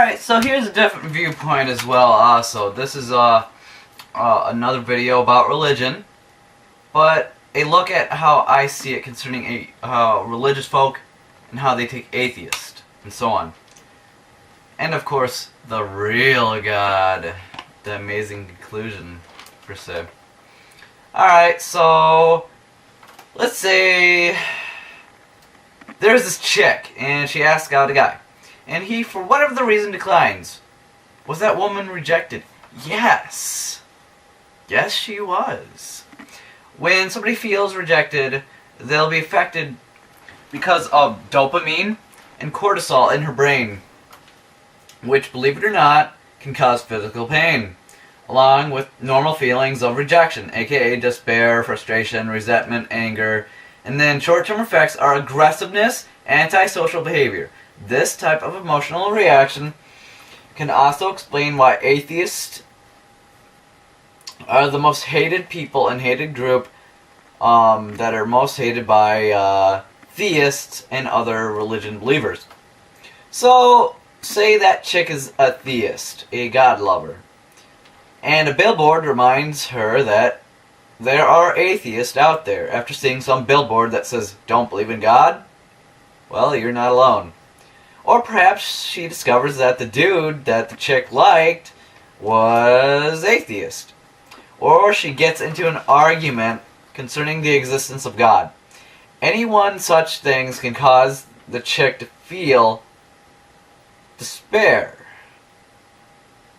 Alright, so here's a different viewpoint as well also. This is another video about religion, but a look at how I see it concerning religious folk and how they take atheist and so on. And of course, the real God, the amazing conclusion, per se. Alright, so let's say there's this chick and she asks out a guy. And he, for whatever the reason, declines. Was that woman rejected? Yes. Yes, she was. When somebody feels rejected, they'll be affected because of dopamine and cortisol in her brain, which, believe it or not, can cause physical pain, along with normal feelings of rejection, aka despair, frustration, resentment, anger. And then short-term effects are aggressiveness, antisocial behavior. This type of emotional reaction can also explain why atheists are the most hated people and hated group that are most hated by theists and other religion believers. So, say that chick is a theist, a God lover, and a billboard reminds her that there are atheists out there. After seeing some billboard that says, "Don't believe in God," well, you're not alone. Or perhaps she discovers that the dude that the chick liked was atheist. Or she gets into an argument concerning the existence of God. Any one such things can cause the chick to feel despair.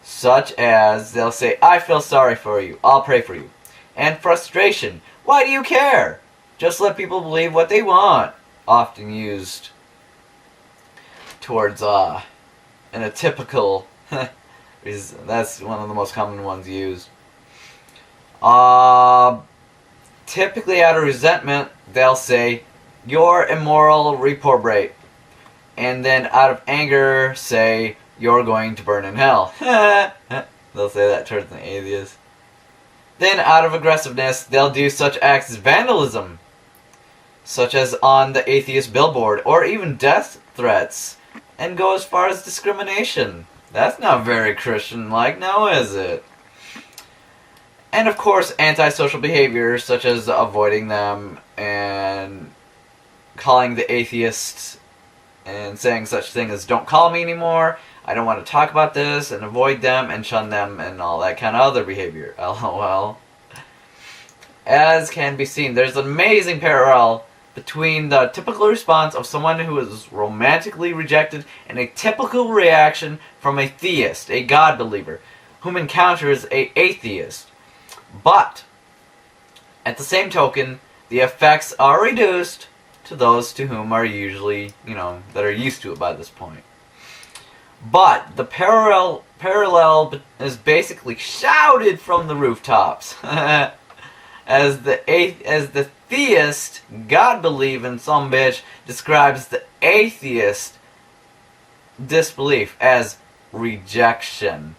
Such as, they'll say, "I feel sorry for you, I'll pray for you." And frustration. "Why do you care? Just let people believe what they want." Often used towards in a typical that's one of the most common ones used. Typically out of resentment, they'll say, "You're immoral, reprobate." And then out of anger, say, "You're going to burn in hell." They'll say that towards an atheist. Then out of aggressiveness, they'll do such acts as vandalism, such as on the atheist billboard, or even death threats, and go as far as discrimination. That's not very Christian-like, now is it? And of course, antisocial behaviors, such as avoiding them and calling the atheists and saying such thing as, "Don't call me anymore, I don't want to talk about this," and avoid them and shun them and all that kind of other behavior. LOL. As can be seen, there's an amazing parallel between the typical response of someone who is romantically rejected and a typical reaction from a theist, a God believer, whom encounters a atheist. But, at the same token, the effects are reduced to those to whom are usually, that are used to it by this point. But the parallel is basically shouted from the rooftops. As the theist, God-believing sumbitch, describes the atheist disbelief as rejection.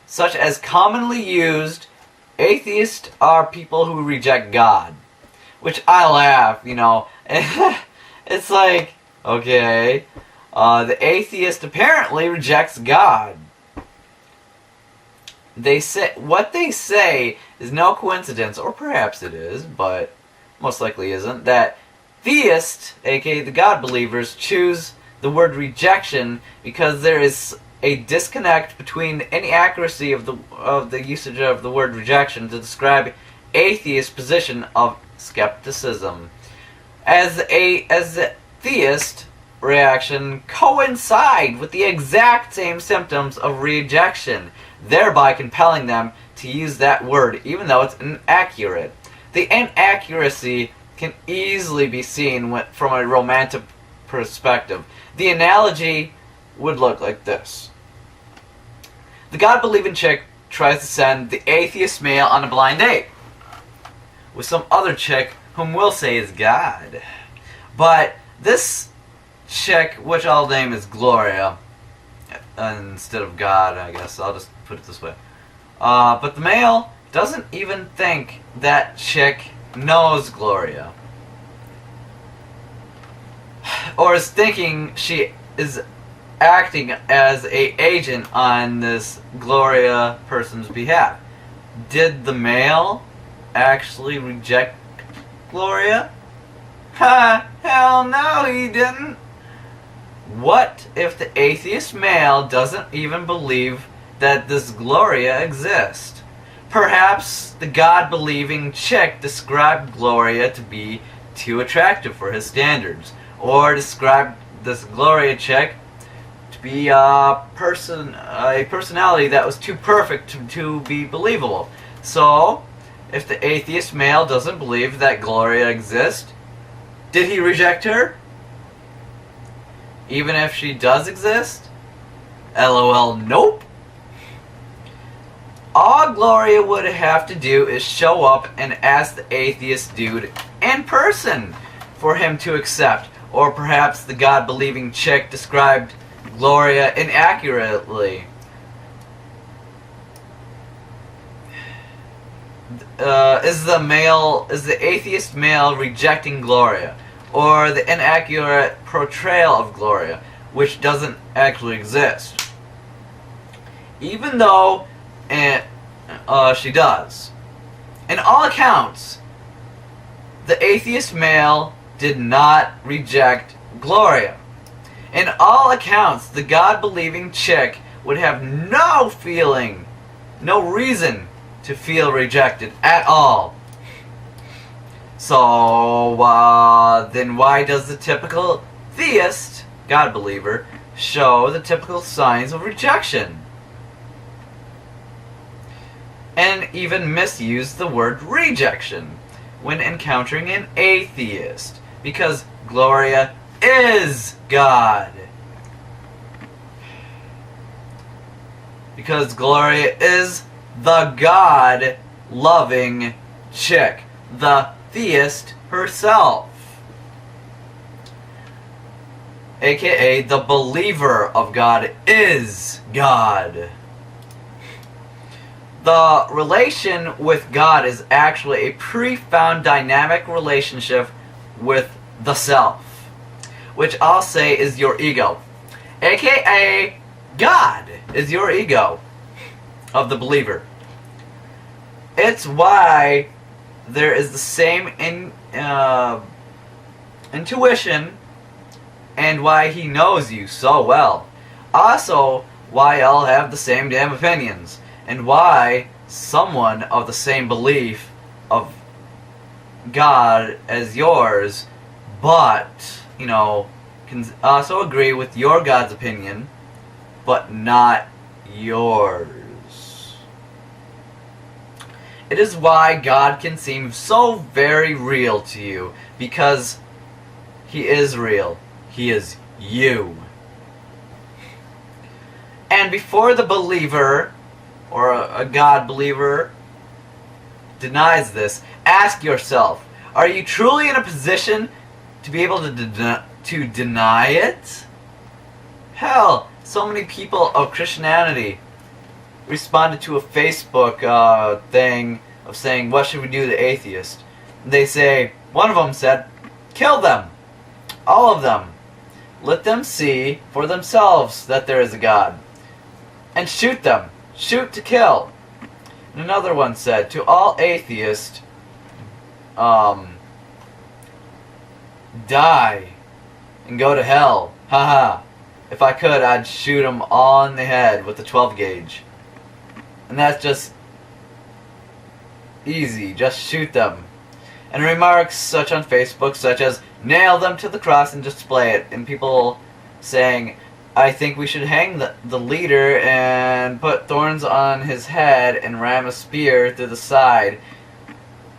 Such as commonly used, atheists are people who reject God. Which I laugh, It's like, okay, the atheist apparently rejects God. What they say is no coincidence, or perhaps it is, but most likely isn't, that theists, aka the God believers, choose the word rejection because there is a disconnect between any accuracy of the usage of the word rejection to describe atheist position of skepticism. As the theist reaction coincide with the exact same symptoms of rejection, thereby compelling them to use that word even though it's inaccurate. The inaccuracy can easily be seen from a romantic perspective. The analogy would look like this. The God-believing chick tries to send the atheist male on a blind date with some other chick whom we'll say is God. But this chick, which I'll name as Gloria, instead of God, I guess, I'll just put it this way. But the male doesn't even think that chick knows Gloria. Or is thinking she is acting as a agent on this Gloria person's behalf. Did the male actually reject Gloria? Ha! Hell no, he didn't! What if the atheist male doesn't even believe that this Gloria exists? Perhaps the God-believing chick described Gloria to be too attractive for his standards, or described this Gloria chick to be a personality that was too perfect to be believable. So, if the atheist male doesn't believe that Gloria exists, did he reject her? Even if she does exist? LOL, nope. All Gloria would have to do is show up and ask the atheist dude in person for him to accept. Or perhaps the God-believing chick described Gloria inaccurately. Is the atheist male rejecting Gloria? Or the inaccurate portrayal of Gloria, which doesn't actually exist? Even though she does. In all accounts, the atheist male did not reject Gloria. In all accounts, the God-believing chick would have no feeling, no reason to feel rejected at all. So, then why does the typical theist, God-believer, show the typical signs of rejection? And even misuse the word rejection when encountering an atheist, because Gloria is God. Because Gloria is the God-loving chick, the theist herself, aka the believer of God is God. The relation with God is actually a pre-found dynamic relationship with the self, which I'll say is your ego, aka God is your ego of the believer. It's why there is the same intuition, and why he knows you so well. Also, why y'all have the same damn opinions, and why someone of the same belief of God as yours, but, you know, can also agree with your God's opinion, but not yours. It is why God can seem so very real to you, because He is real. He is you. And before the believer, or a God believer, denies this, ask yourself, are you truly in a position to be able to deny it? Hell, so many people of Christianity responded to a Facebook thing of saying, what should we do to the atheist? And they say, one of them said, kill them. All of them. Let them see for themselves that there is a God. And shoot them. Shoot to kill. And another one said, to all atheists, die and go to hell. Haha. If I could, I'd shoot them all in the head with the 12 gauge. And that's just easy. Just shoot them. And remarks such on Facebook such as, nail them to the cross and display it. And people saying, I think we should hang the leader and put thorns on his head and ram a spear through the side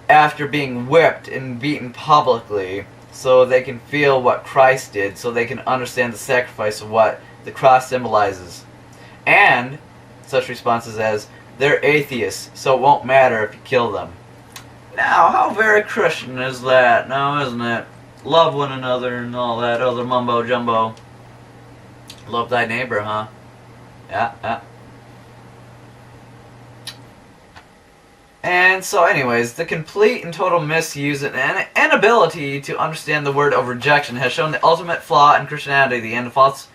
after being whipped and beaten publicly, so they can feel what Christ did, so they can understand the sacrifice of what the cross symbolizes. And such responses as, they're atheists, so it won't matter if you kill them. Now, how very Christian is that now, isn't it? Love one another and all that other mumbo jumbo. Love thy neighbor, huh? Yeah. And so anyways, the complete and total misuse and inability to understand the word of rejection has shown the ultimate flaw in Christianity, the end of false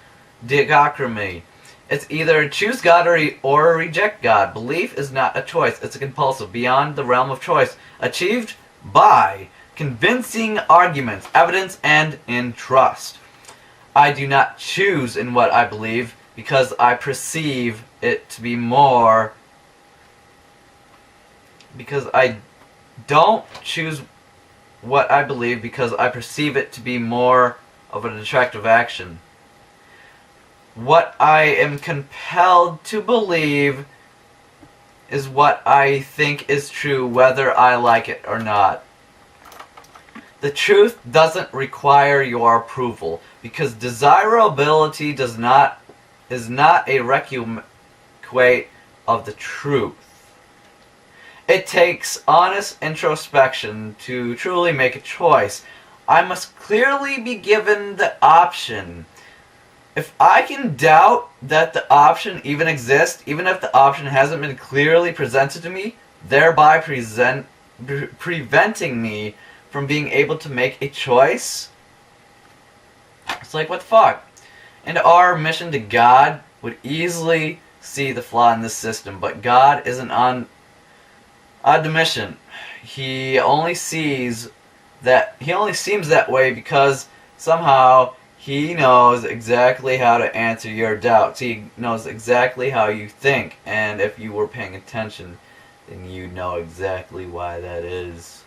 dichotomy. It's either choose God or reject God. Belief is not a choice. It's a compulsive, beyond the realm of choice, achieved by convincing arguments, evidence, and in trust. I do not choose in what I believe because I perceive it to be more... Because I don't choose what I believe because I perceive it to be more of an attractive action. What I am compelled to believe is what I think is true, whether I like it or not. The truth doesn't require your approval, because desirability is not a requisite of the truth. It takes honest introspection to truly make a choice. I must clearly be given the option. If I can doubt that the option even exists, even if the option hasn't been clearly presented to me, thereby preventing me from being able to make a choice, it's like, what the fuck? And our mission to God would easily see the flaw in this system, but God isn't on the mission. He only seems that way because somehow he knows exactly how to answer your doubts. He knows exactly how you think, and if you were paying attention, then you know exactly why that is.